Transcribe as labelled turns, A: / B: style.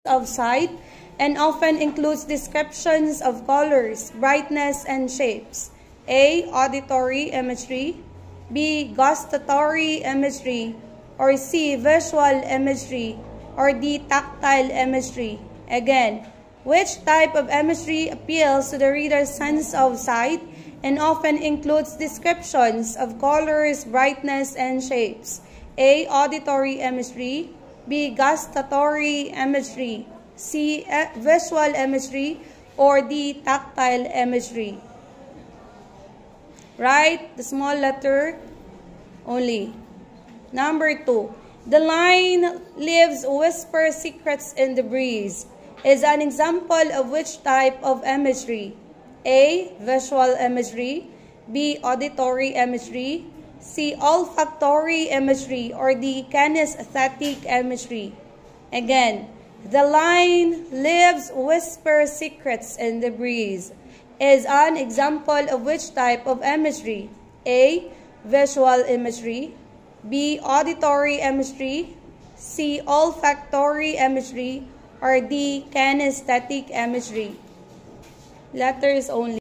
A: of sight and often includes descriptions of colors, brightness, and shapes. A. Auditory imagery, B. Gustatory imagery, or C. Visual imagery, or D. Tactile imagery. Again, which type of imagery appeals to the reader's sense of sight and often includes descriptions of colors, brightness, and shapes? A. Auditory imagery, B. Gustatory imagery, C. Visual imagery, or D. Tactile imagery. Write the small letter only. Number 2. The line "Leaves whisper secrets in the breeze" is an example of which type of imagery? A. Visual imagery, B. Auditory imagery, C. Olfactory imagery, or D. Kinesthetic imagery. Again, the line "Leaves whisper secrets in the breeze" is an example of which type of imagery? A. Visual imagery, B. Auditory imagery, C. Olfactory imagery, or D. Kinesthetic imagery. Letters only.